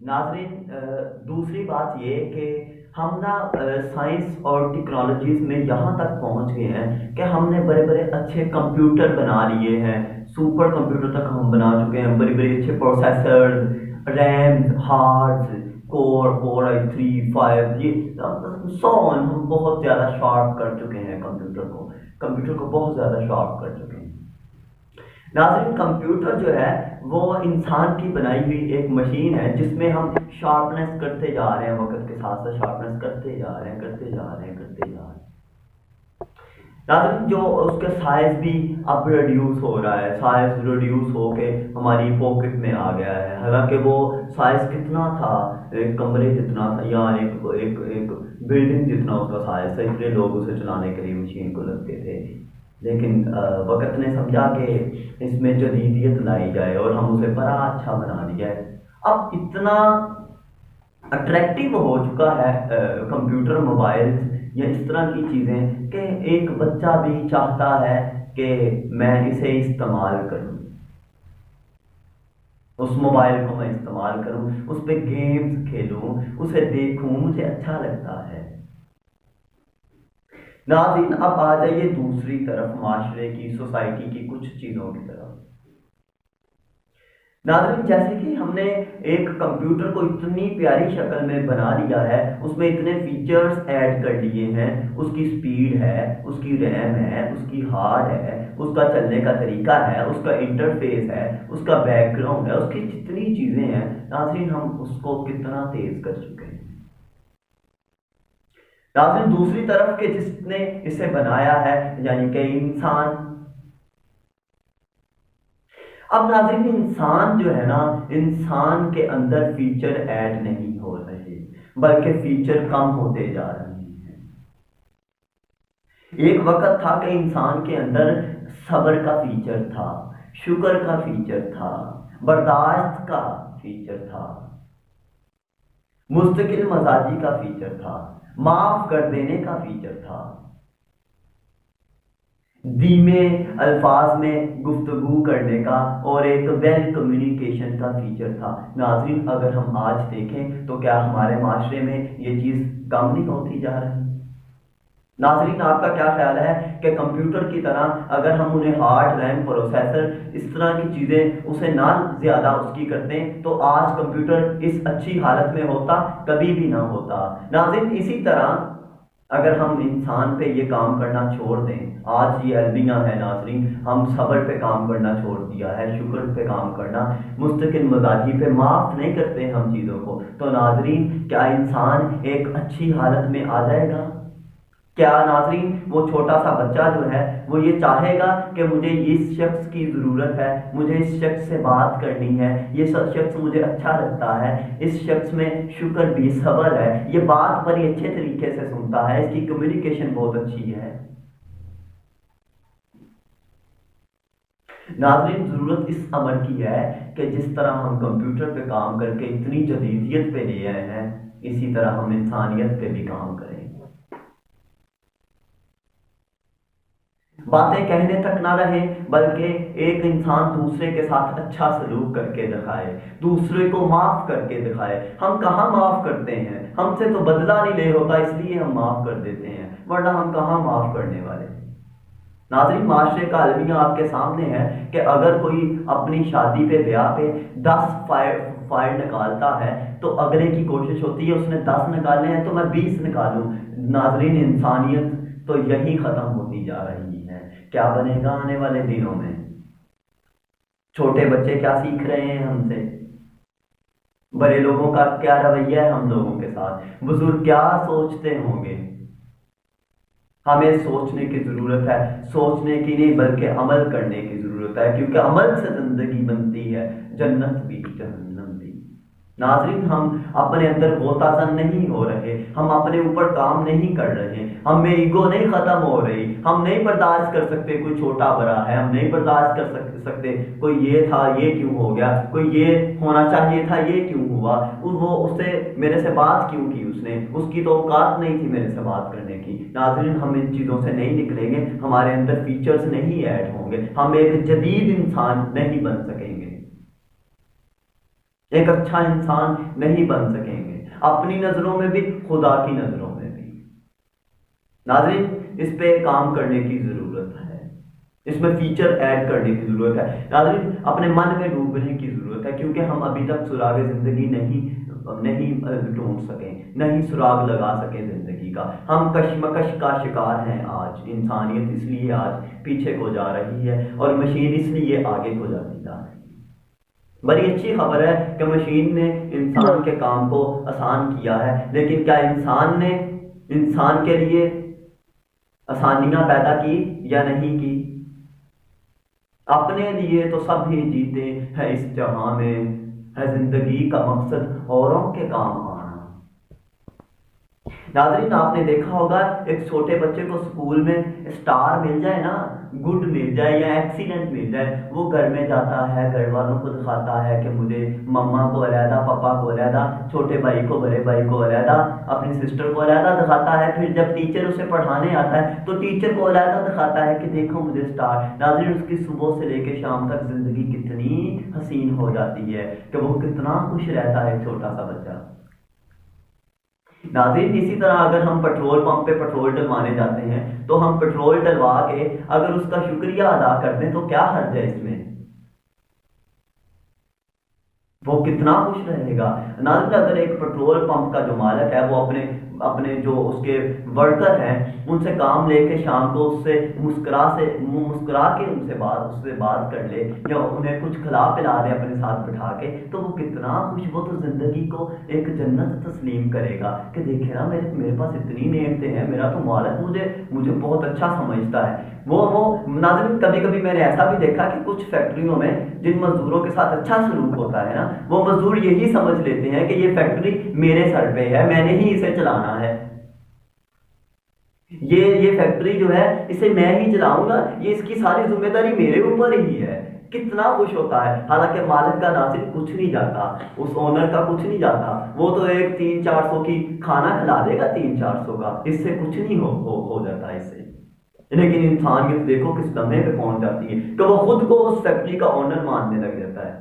ناظرین، دوسری بات یہ کہ ہم نا سائنس اور ٹیکنالوجیز میں یہاں تک پہنچ گئے ہیں کہ ہم نے بڑے بڑے اچھے کمپیوٹر بنا لیے ہیں، سپر کمپیوٹر تک ہم بنا چکے ہیں، بڑے بڑے اچھے پروسیسر، ریم، ہارڈ کور آئی 3 5، یہ ہم بہت زیادہ شارپ کر چکے ہیں کمپیوٹر کو بہت زیادہ شارپ کر چکے ہیں۔ ناظرین، کمپیوٹر جو ہے وہ انسان کی بنائی ہوئی ایک مشین ہے جس میں ہم شارپنیس کرتے جا رہے ہیں، وقت کے ساتھ ساتھ شارپنیس کرتے جا رہے ہیں کرتے جا رہے ہیں کرتے جا رہے ہیں۔ ناظرین، جو اس کا سائز بھی اب ریڈیوس ہو رہا ہے، سائز ریڈیوس ہو کے ہماری پاکٹ میں آ گیا ہے، حالانکہ وہ سائز کتنا تھا، ایک کمرے جتنا تھا یا ایک بلڈنگ جتنا اس کا سائز تھا، اس لیے لوگ اسے چلانے کے لیے مشین کو لگتے تھے۔ لیکن وقت نے سمجھا کہ اس میں جدیدیت لائی جائے اور ہم اسے بڑا اچھا بنا دیا ہے۔ اب اتنا اٹریکٹیو ہو چکا ہے کمپیوٹر، موبائل یا اس طرح کی چیزیں کہ ایک بچہ بھی چاہتا ہے کہ میں اسے استعمال کروں، اس موبائل کو میں استعمال کروں، اس پہ گیمز کھیلوں، اسے دیکھوں، مجھے اچھا لگتا ہے۔ ناظرین، اب آ جائیے دوسری طرف، معاشرے کی، سوسائٹی کی کچھ چیزوں کی طرف۔ ناظرین، جیسے کہ ہم نے ایک کمپیوٹر کو اتنی پیاری شکل میں بنا لیا ہے، اس میں اتنے فیچرز ایڈ کر لیے ہیں، اس کی سپیڈ ہے، اس کی ریم ہے، اس کی ہارڈ ہے، اس کا چلنے کا طریقہ ہے، اس کا انٹرفیس ہے، اس کا بیک گراؤنڈ ہے، اس کی جتنی چیزیں ہیں، ناظرین ہم اس کو کتنا تیز کر چکے ہیں۔ ناظرین، دوسری طرف کہ جس نے اسے بنایا ہے یعنی کہ انسان، اب ناظرین انسان جو ہے نا، انسان کے اندر فیچر ایڈ نہیں ہو رہے بلکہ فیچر کم ہوتے جا رہے ہیں۔ ایک وقت تھا کہ انسان کے اندر صبر کا فیچر تھا، شکر کا فیچر تھا، برداشت کا فیچر تھا، مستقل مزاجی کا فیچر تھا، معاف کر دینے کا فیچر تھا، دھیمے الفاظ میں گفتگو کرنے کا اور ایک ویل کمیونیکیشن کا فیچر تھا۔ ناظرین، اگر ہم آج دیکھیں تو کیا ہمارے معاشرے میں یہ چیز کم نہیں ہوتی جا رہی؟ ناظرین، آپ کا کیا خیال ہے کہ کمپیوٹر کی طرح اگر ہم انہیں ہارڈ، ریم، پروسیسر، اس طرح کی چیزیں اسے نہ زیادہ اس کی کرتے تو آج کمپیوٹر اس اچھی حالت میں ہوتا؟ کبھی بھی نہ ہوتا۔ ناظرین، اسی طرح اگر ہم انسان پہ یہ کام کرنا چھوڑ دیں، آج یہ المیہ ہے ناظرین، ہم صبر پہ کام کرنا چھوڑ دیا ہے، شکر پہ کام کرنا، مستقل مزاجی پہ، معاف نہیں کرتے ہم چیزوں کو، تو ناظرین کیا انسان ایک اچھی حالت میں آ جائے گا؟ کیا ناظرین وہ چھوٹا سا بچہ جو ہے وہ یہ چاہے گا کہ مجھے اس شخص کی ضرورت ہے، مجھے اس شخص سے بات کرنی ہے، یہ شخص مجھے اچھا لگتا ہے، اس شخص میں شکر بھی، صبر ہے، یہ بات بڑی اچھے طریقے سے سنتا ہے، اس کی کمیونیکیشن بہت اچھی ہے؟ ناظرین، ضرورت اس امر کی ہے کہ جس طرح ہم کمپیوٹر پہ کام کر کے اتنی جدیدیت پہ لے آئے ہیں، اسی طرح ہم انسانیت پہ بھی کام کریں۔ باتیں کہنے تک نہ رہیں بلکہ ایک انسان دوسرے کے ساتھ اچھا سلوک کر کے دکھائے، دوسرے کو معاف کر کے دکھائے۔ ہم کہاں معاف کرتے ہیں؟ ہم سے تو بدلہ نہیں لے ہوتا، اس لیے ہم معاف کر دیتے ہیں، ورنہ ہم کہاں معاف کرنے والے ہیں؟ ناظرین، معاشرے کا المیہ آپ کے سامنے ہے کہ اگر کوئی اپنی شادی پہ، بیاہ پہ 10 فائل نکالتا ہے تو اگلے کی کوشش ہوتی ہے اس نے 10 نکالنے ہیں تو میں 20 نکالوں۔ ناظرین، انسانیت تو یہی ختم ہوتی جا رہی ہے۔ کیا بنے گا آنے والے دنوں میں؟ چھوٹے بچے کیا سیکھ رہے ہیں ہم سے؟ بڑے لوگوں کا کیا رویہ ہے ہم لوگوں کے ساتھ؟ بزرگ کیا سوچتے ہوں گے؟ ہمیں سوچنے کی ضرورت ہے، سوچنے کی نہیں بلکہ عمل کرنے کی ضرورت ہے، کیونکہ عمل سے زندگی بنتی ہے، جنت بھی، جہنم بھی۔ ناظرین، ہم اپنے اندر غوطہ زن نہیں ہو رہے، ہم اپنے اوپر کام نہیں کر رہے، ہم میں ایگو نہیں ختم ہو رہی، ہم نہیں برداشت کر سکتے کوئی چھوٹا بڑا ہے، ہم نہیں برداشت کر سکتے کوئی یہ تھا یہ کیوں ہو گیا، کوئی یہ ہونا چاہیے تھا یہ کیوں ہوا، وہ اسے میرے سے بات کیوں کی، اس کی تو اوقات نہیں تھی میرے سے بات کرنے کی۔ ناظرین، ہم ان چیزوں سے نہیں نکلیں گے، ہمارے اندر فیچرز نہیں ایڈ ہوں گے، ہم ایک جدید انسان نہیں بن سکیں گے۔ ایک اچھا انسان نہیں بن سکیں گے، اپنی نظروں میں بھی، خدا کی نظروں میں بھی۔ ناظرین اس پہ کام کرنے کی ضرورت ہے، اس میں فیچر ایڈ کرنے کی ضرورت ہے۔ ناظرین اپنے من میں ڈوبنے کی ضرورت ہے، کیونکہ ہم ابھی تک سراغ زندگی نہیں ڈھونڈ سکیں، نہیں سراغ لگا سکیں زندگی کا۔ ہم کشمکش کا شکار ہیں آج، انسانیت اس لیے آج پیچھے کو جا رہی ہے اور مشین اس لیے آگے کو جاتی جا رہی ہے۔ بڑی اچھی خبر ہے کہ مشین نے انسان کے کام کو آسان کیا ہے، لیکن کیا انسان نے انسان کے لیے آسانیاں پیدا کی یا نہیں کی؟ اپنے لیے تو سب ہی جیتے ہیں اس جہاں میں، ہے زندگی کا مقصد اوروں کے کام آنا۔ ناظرین آپ نے دیکھا ہوگا ایک چھوٹے بچے کو اسکول میں اسٹار مل جائے نا، گڈ مل جائے یا ایکسیلنٹ مل جائے، وہ گھر میں جاتا ہے، گھر والوں کو دکھاتا ہے کہ مجھے مما کو علیحدہ، پاپا کو علیحدہ، چھوٹے بھائی کو، بڑے بھائی کو علیحدہ، اپنی سسٹر کو علیحدہ دکھاتا ہے۔ پھر جب ٹیچر اسے پڑھانے آتا ہے تو ٹیچر کو علیحدہ دکھاتا ہے کہ دیکھو مجھے اسٹار۔ ناظرین اس کی صبح سے لے کے شام تک زندگی کتنی حسین ہو جاتی ہے کہ وہ کتنا خوش رہتا ہے چھوٹا سا بچہ۔ ناظرین اسی طرح اگر ہم پیٹرول پمپ پہ پیٹرول ڈلوانے جاتے ہیں تو ہم پیٹرول ڈلوا کے اگر اس کا شکریہ ادا کر دیں تو کیا حرج ہے اس میں؟ وہ کتنا خوش رہے گا۔ ناظرین اگر ایک پیٹرول پمپ کا جو مالک ہے وہ اپنے جو اس کے ورکر ہیں ان سے کام لے کے شام کو اس سے مسکرا کے ان سے بات کر لے یا انہیں کچھ کھلا پلا دے اپنے ساتھ بٹھا کے، تو وہ کتنا خوش، وہ تو زندگی کو ایک جنت تسلیم کرے گا کہ دیکھے نا میرے پاس اتنی نعمتیں ہیں، میرا تو مالک مجھے بہت اچھا سمجھتا ہے۔ وہ ناظرین کبھی کبھی میں نے ایسا بھی دیکھا کہ کچھ فیکٹریوں میں جن مزدوروں کے ساتھ اچھا سلوک ہوتا ہے نا، وہ مزدور یہی سمجھ لیتے ہیں کہ یہ فیکٹری میرے سر پہ ہے، میں نے ہی اسے چلانا ہے، یہ فیکٹری جو ہے اسے میں ہی چلاؤں گا، یہ اس کی ساری ذمہ داری میرے اوپر ہی ہے۔ کتنا خوش ہوتا ہے، حالانکہ مالک کا ناظرین کچھ نہیں جاتا، اس اونر کا کچھ نہیں جاتا، وہ تو ایک 300-400 کی کھانا کھلا دے گا، 300-400 کا، اس سے کچھ نہیں ہو جاتا اس سے۔ لیکن انسانیت دیکھو کس لمحے پہ پہنچ جاتی ہے کہ وہ خود کو اس فیکٹری کا اونر ماننے لگ جاتا ہے۔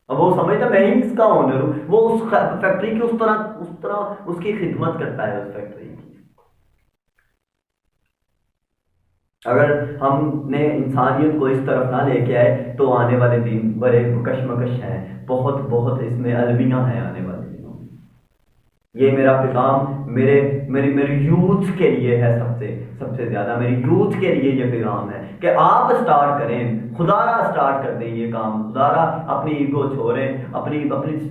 اب وہ سمجھتا میں ہی اس کا اونر ہوں، وہ اس فیکٹری کی اس طرح اس کی خدمت کرتا ہے اس فیکٹری کی۔ اگر ہم نے انسانیت کو اس طرف نہ لے کے آئے تو آنے والے دن بڑے کشمکش ہیں، بہت اس میں المیاں ہیں آنے والے دنوں میں۔ یہ میرا پیغام میری یوتھ کے لیے ہے، سب سے زیادہ میری یوتھ کے لیے یہ پیغام ہے کہ آپ سٹارٹ کریں، خدا را سٹارٹ کر دیں یہ کام، خدا را اپنی ایگو چھوڑیں، اپنی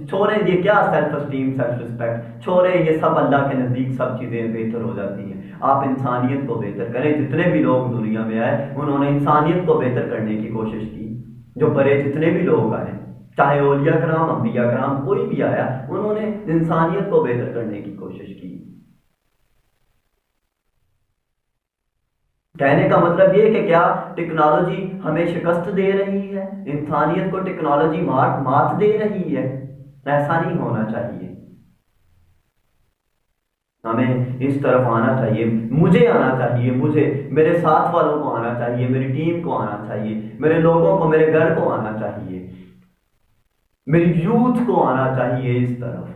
چھوڑیں یہ کیا سیلف اسٹیم، سیلف رسپیکٹ چھوڑیں، یہ سب اللہ کے نزدیک سب چیزیں بہتر ہو جاتی ہیں۔ آپ انسانیت کو بہتر کریں۔ جتنے بھی لوگ دنیا میں آئے انہوں نے انسانیت کو بہتر کرنے کی کوشش کی، جو بڑے جتنے بھی لوگ آئے، چاہے اولیاء کرام، انبیاء کرام، کوئی بھی آیا، انہوں نے انسانیت کو بہتر کرنے کی کوشش کی۔ کہنے کا مطلب یہ کہ کیا ٹیکنالوجی ہمیں شکست دے رہی ہے، انسانیت کو ٹیکنالوجی مات دے رہی ہے؟ ایسا نہیں ہونا چاہیے۔ ہمیں اس طرف آنا چاہیے، مجھے آنا چاہیے، میرے ساتھ والوں کو آنا چاہیے، میری ٹیم کو آنا چاہیے، میرے لوگوں کو، میرے گھر کو آنا چاہیے، میری یوتھ کو آنا چاہیے اس طرف۔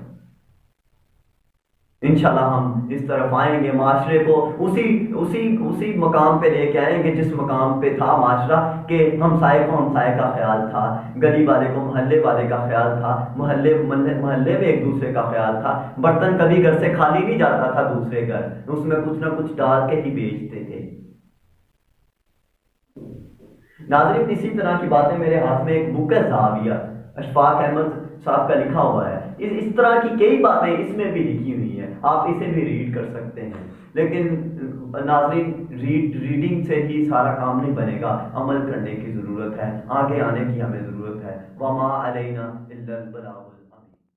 انشاءاللہ ہم اس طرف آئیں گے، معاشرے کو اسی مقام پہ لے کے آئیں گے جس مقام پہ تھا معاشرہ کہ ہمسائے کو ہمسائے کا خیال تھا، گلی والے کو محلے والے کا خیال تھا، محلے میں ایک دوسرے کا خیال تھا، برتن کبھی گھر سے خالی نہیں جاتا تھا دوسرے گھر، اس میں کچھ نہ کچھ ڈال کے ہی بیچتے تھے۔ ناظرین اسی طرح کی باتیں میرے ہاتھ میں ایک بک ہے زاویہ، اشفاق احمد صاحب کا لکھا ہوا ہے، اس طرح کی کئی باتیں اس میں بھی لکھی ہوئی ہیں، آپ اسے بھی ریڈ کر سکتے ہیں۔ لیکن ناظرین ریڈنگ سے ہی سارا کام نہیں بنے گا، عمل کرنے کی ضرورت ہے، آگے آنے کی ہمیں ضرورت ہے۔ وما علینا الا البلاغ۔